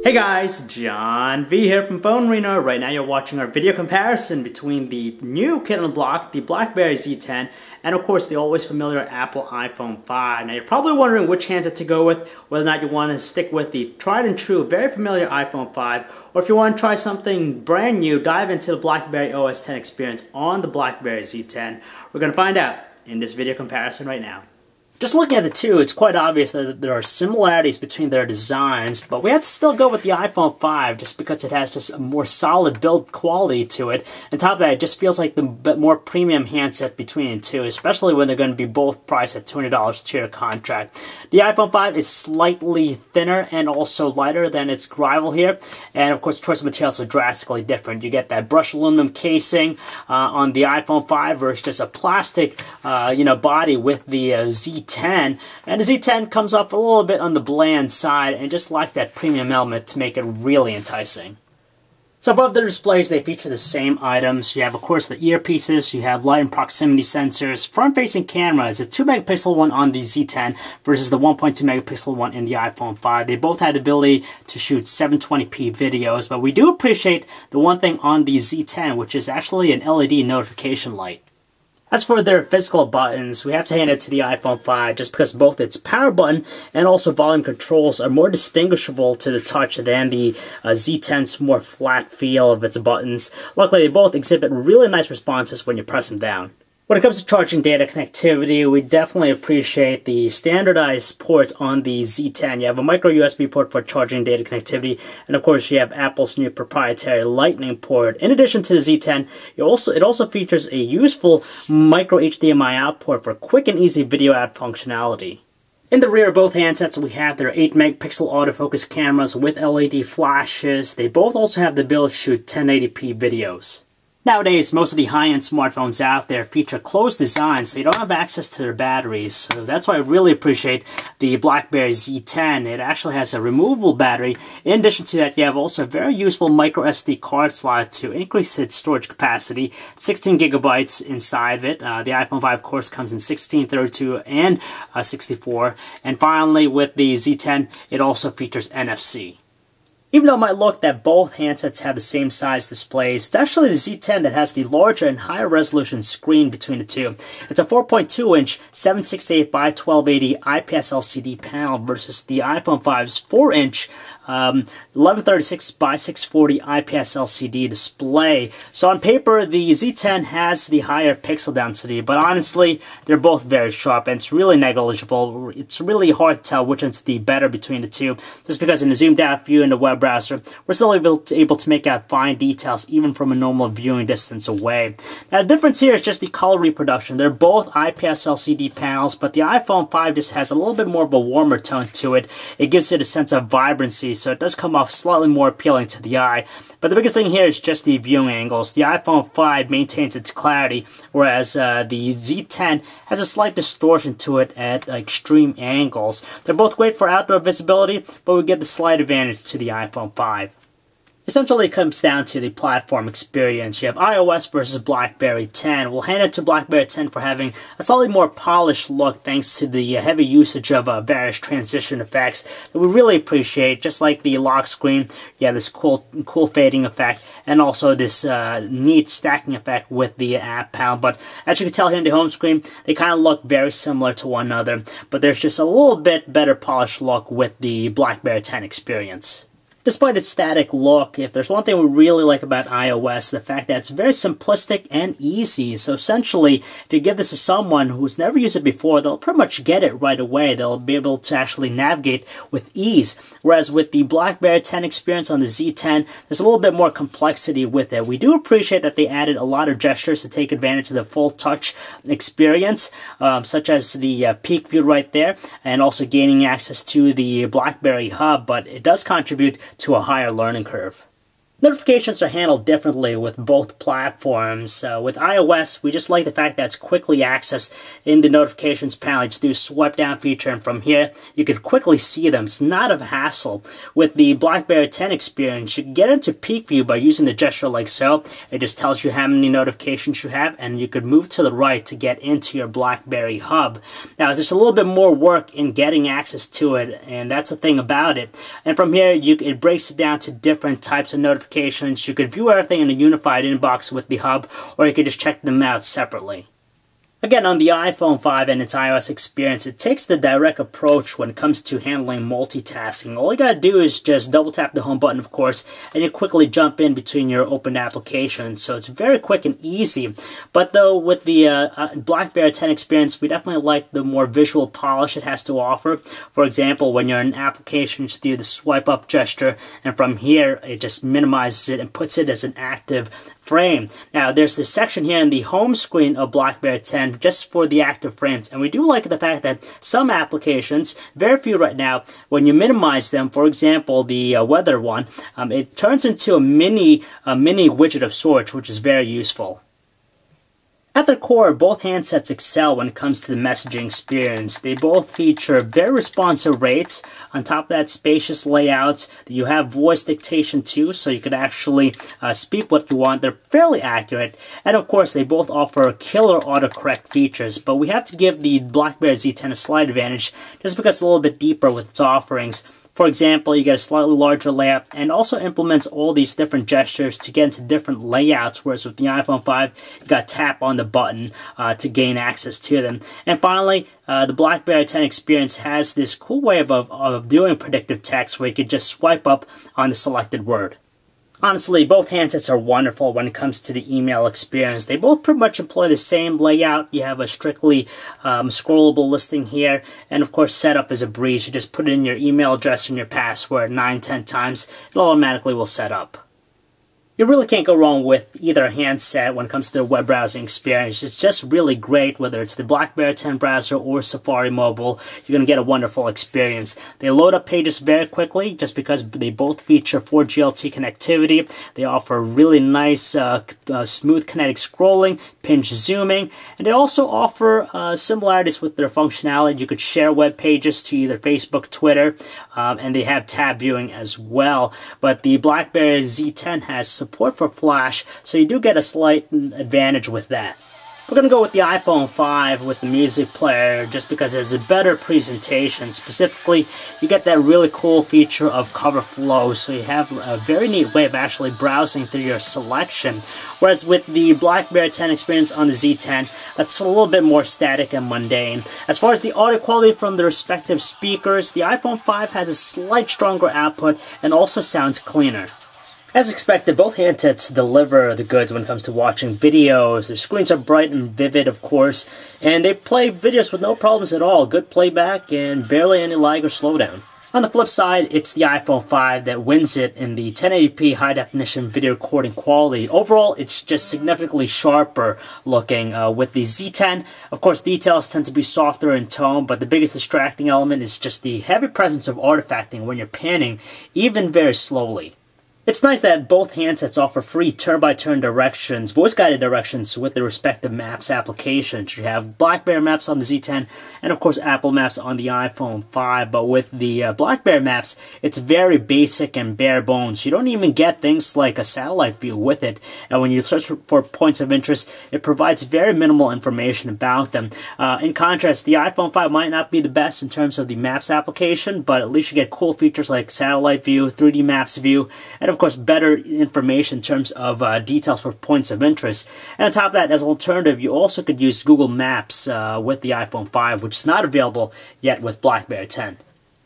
Hey guys, John V here from Phone Reno. Right now you're watching our video comparison between the new kid on the block, the BlackBerry Z10, and of course the always familiar Apple iPhone 5. Now you're probably wondering which handset to go with, whether or not you want to stick with the tried and true, very familiar iPhone 5, or if you want to try something brand new, dive into the BlackBerry OS 10 experience on the BlackBerry Z10. We're going to find out in this video comparison right now. Just looking at the two, it's quite obvious that there are similarities between their designs, but we have to still go with the iPhone 5 just because it has just a more solid build quality to it. On top of that, it just feels like the more premium handset between the two, especially when they're going to be both priced at $200 tier contract. The iPhone 5 is slightly thinner and also lighter than its rival here, and of course, choice of materials are drastically different. You get that brushed aluminum casing on the iPhone 5 versus just a plastic, body with the Z10. And the Z10 comes off a little bit on the bland side and just lacks that premium element to make it really enticing. So above the displays, they feature the same items. You have, of course, the earpieces, you have light and proximity sensors. Front-facing camera is a 2-megapixel one on the Z10 versus the 1.2-megapixel one in the iPhone 5. They both had the ability to shoot 720p videos, but we do appreciate the one thing on the Z10, which is actually an LED notification light. As for their physical buttons, we have to hand it to the iPhone 5 just because both its power button and also volume controls are more distinguishable to the touch than the Z10's more flat feel of its buttons. Luckily, they both exhibit really nice responses when you press them down. When it comes to charging data connectivity, we definitely appreciate the standardized ports on the Z10. You have a micro USB port for charging data connectivity, and of course you have Apple's new proprietary Lightning port. In addition to the Z10, it also features a useful micro HDMI out port for quick and easy video out functionality. In the rear of both handsets, we have their 8-megapixel autofocus cameras with LED flashes. They both also have the ability to shoot 1080p videos. Nowadays, most of the high-end smartphones out there feature closed designs, so you don't have access to their batteries. So that's why I really appreciate the BlackBerry Z10. It actually has a removable battery. In addition to that, you have also a very useful micro SD card slot to increase its storage capacity. 16 gigabytes inside of it. The iPhone 5, of course, comes in 16, 32, and 64. And finally, with the Z10, it also features NFC. Even though it might look that both handsets have the same size displays, it's actually the Z10 that has the larger and higher resolution screen between the two. It's a 4.2-inch 768 by 1280 IPS LCD panel versus the iPhone 5's 4-inch 1136 by 640 IPS LCD display. So on paper, the Z10 has the higher pixel density, but honestly, they're both very sharp and it's really negligible. It's really hard to tell which one's the better between the two, just because in the zoomed out view in the web browser, we're still able to make out fine details even from a normal viewing distance away. Now the difference here is just the color reproduction. They're both IPS LCD panels, but the iPhone 5 just has a little bit more of a warmer tone to it. It gives it a sense of vibrancy, so it does come off slightly more appealing to the eye. But the biggest thing here is just the viewing angles. The iPhone 5 maintains its clarity, whereas the Z10 has a slight distortion to it at extreme angles. They're both great for outdoor visibility, but we get the slight advantage to the iPhone 5. Essentially, it comes down to the platform experience. You have iOS versus BlackBerry 10. We'll hand it to BlackBerry 10 for having a slightly more polished look thanks to the heavy usage of various transition effects that we really appreciate. Just like the lock screen, you have this cool fading effect and also this neat stacking effect with the app panel. But as you can tell here in the home screen, they kind of look very similar to one another. But there's just a little bit better polished look with the BlackBerry 10 experience. Despite its static look, if there's one thing we really like about iOS, the fact that it's very simplistic and easy. So essentially, if you give this to someone who's never used it before, they'll pretty much get it right away. They'll be able to actually navigate with ease. Whereas with the BlackBerry 10 experience on the Z10, there's a little bit more complexity with it. We do appreciate that they added a lot of gestures to take advantage of the full touch experience, such as the peek view right there, and also gaining access to the BlackBerry Hub, but it does contribute to a higher learning curve. Notifications are handled differently with both platforms. With iOS, we just like the fact that it's quickly accessed in the notifications panel. You just do a swipe down feature, and from here, you can quickly see them. It's not a hassle. With the BlackBerry 10 experience, you can get into peek view by using the gesture like so. It just tells you how many notifications you have, and you could move to the right to get into your BlackBerry hub. Now, there's a little bit more work in getting access to it, and that's the thing about it. And from here, it breaks it down to different types of notifications. You could view everything in a unified inbox with the hub, or you could just check them out separately. Again, on the iPhone 5 and its iOS experience, it takes the direct approach when it comes to handling multitasking. All you gotta do is just double tap the home button, of course, and you quickly jump in between your open applications. So it's very quick and easy. But though, with the BlackBerry 10 experience, we definitely like the more visual polish it has to offer. For example, when you're in an application, you just do the swipe up gesture, and from here, it just minimizes it and puts it as an active frame. Now, there's this section here in the home screen of BlackBerry 10 just for the active frames, and we do like the fact that some applications, very few right now, when you minimize them, for example, the weather one, it turns into a mini widget of sorts, which is very useful. At their core, both handsets excel when it comes to the messaging experience. They both feature very responsive rates. On top of that, spacious layouts. You have voice dictation too, so you could actually speak what you want. They're fairly accurate. And of course, they both offer killer autocorrect features. But we have to give the BlackBerry Z10 a slight advantage just because it's a little bit deeper with its offerings. For example, you get a slightly larger layout and also implements all these different gestures to get into different layouts, whereas with the iPhone 5, you got to tap on the button to gain access to them. And finally, the BlackBerry 10 experience has this cool way of doing predictive text where you could just swipe up on the selected word. Honestly, both handsets are wonderful when it comes to the email experience. They both pretty much employ the same layout. You have a strictly scrollable listing here, and of course setup is a breeze. You just put in your email address and your password 9-10 times. It automatically will set up. You really can't go wrong with either handset when it comes to the web browsing experience. It's just really great, whether it's the BlackBerry 10 browser or Safari Mobile. You're going to get a wonderful experience. They load up pages very quickly just because they both feature 4G LTE connectivity. They offer really nice, smooth kinetic scrolling, pinch zooming, and they also offer similarities with their functionality. You could share web pages to either Facebook, Twitter, and they have tab viewing as well. But the BlackBerry Z10 has support for Flash, so you do get a slight advantage with that. We're going to go with the iPhone 5 with the music player just because it has a better presentation. Specifically, you get that really cool feature of cover flow, so you have a very neat way of actually browsing through your selection. Whereas with the BlackBerry 10 experience on the Z10, that's a little bit more static and mundane. As far as the audio quality from the respective speakers, the iPhone 5 has a slight stronger output and also sounds cleaner. As expected, both handsets deliver the goods when it comes to watching videos. Their screens are bright and vivid, of course, and they play videos with no problems at all. Good playback and barely any lag or slowdown. On the flip side, it's the iPhone 5 that wins it in the 1080p high-definition video recording quality. Overall, it's just significantly sharper looking. With the Z10, of course, details tend to be softer in tone, but the biggest distracting element is just the heavy presence of artifacting when you're panning, even very slowly. It's nice that both handsets offer free turn-by-turn directions, voice-guided directions with the respective Maps applications. You have BlackBerry Maps on the Z10 and, of course, Apple Maps on the iPhone 5. But with the BlackBerry Maps, it's very basic and bare bones. You don't even get things like a satellite view with it. And when you search for points of interest, it provides very minimal information about them. In contrast, the iPhone 5 might not be the best in terms of the Maps application, but at least you get cool features like satellite view, 3D Maps view, and of course better information in terms of details for points of interest. And on top of that, as an alternative, you also could use Google Maps with the iPhone 5, which is not available yet with BlackBerry 10.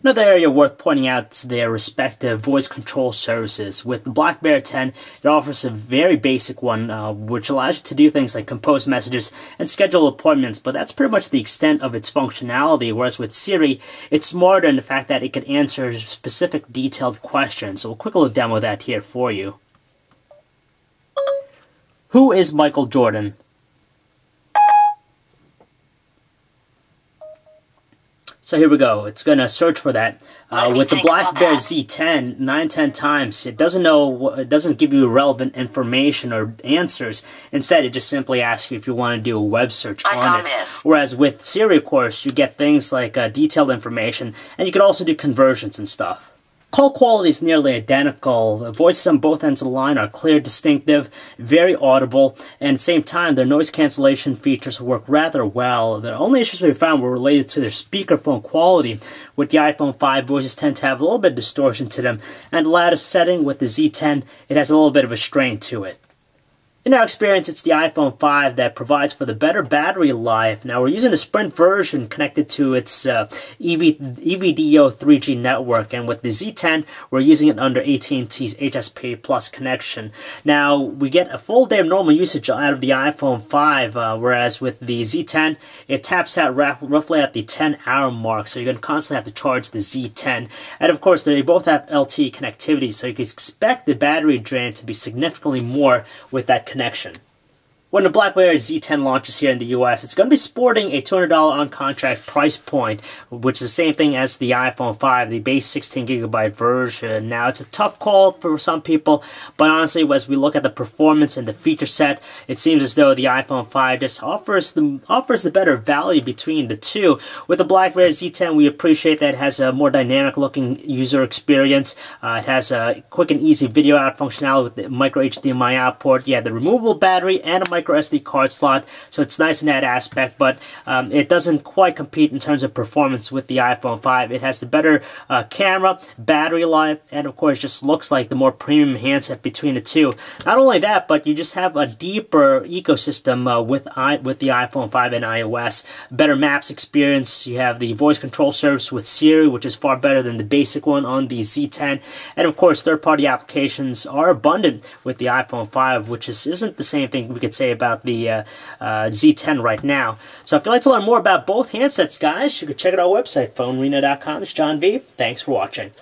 Another area worth pointing out is their respective voice control services. With the BlackBerry 10, it offers a very basic one, which allows you to do things like compose messages and schedule appointments, but that's pretty much the extent of its functionality, whereas with Siri, it's smarter in the fact that it can answer specific detailed questions. So we'll quickly demo that here for you. Who is Michael Jordan? So here we go. It's going to search for that. With the BlackBerry Z10, 9-10 times, it doesn't give you relevant information or answers. Instead, it just simply asks you if you want to do a web search on it. Whereas with Siri, of course, you get things like detailed information, and you can also do conversions and stuff. Call quality is nearly identical. The voices on both ends of the line are clear, distinctive, very audible, and at the same time, their noise cancellation features work rather well. The only issues we found were related to their speakerphone quality. With the iPhone 5, voices tend to have a little bit of distortion to them, and the lattice setting with the Z10, it has a little bit of a strain to it. In our experience, it's the iPhone 5 that provides for the better battery life. Now, we're using the Sprint version connected to its EVDO 3G network, and with the Z10, we're using it under AT&T's HSP Plus connection. Now, we get a full day of normal usage out of the iPhone 5, whereas with the Z10, it taps out roughly at the 10-hour mark, so you're going to constantly have to charge the Z10. And of course, they both have LTE connectivity, so you can expect the battery drain to be significantly more with that connection. When the BlackBerry Z10 launches here in the US, it's going to be sporting a $200 on-contract price point, which is the same thing as the iPhone 5, the base 16GB version. Now, it's a tough call for some people, but honestly, as we look at the performance and the feature set, it seems as though the iPhone 5 just offers the better value between the two. With the BlackBerry Z10, we appreciate that it has a more dynamic-looking user experience. It has a quick and easy video out functionality with the micro HDMI out port. Yeah, the removable battery and a micro SD card slot, so it's nice in that aspect, but it doesn't quite compete in terms of performance with the iPhone 5. It has the better camera, battery life, and of course just looks like the more premium handset between the two. Not only that, but you just have a deeper ecosystem with the iPhone 5 and iOS. Better maps experience, you have the voice control service with Siri, which is far better than the basic one on the Z10, and of course third-party applications are abundant with the iPhone 5, which isn't the same thing we could say about the Z10 right now. So if you'd like to learn more about both handsets, guys, you can check out our website, phonereno.com. It's John V. Thanks for watching.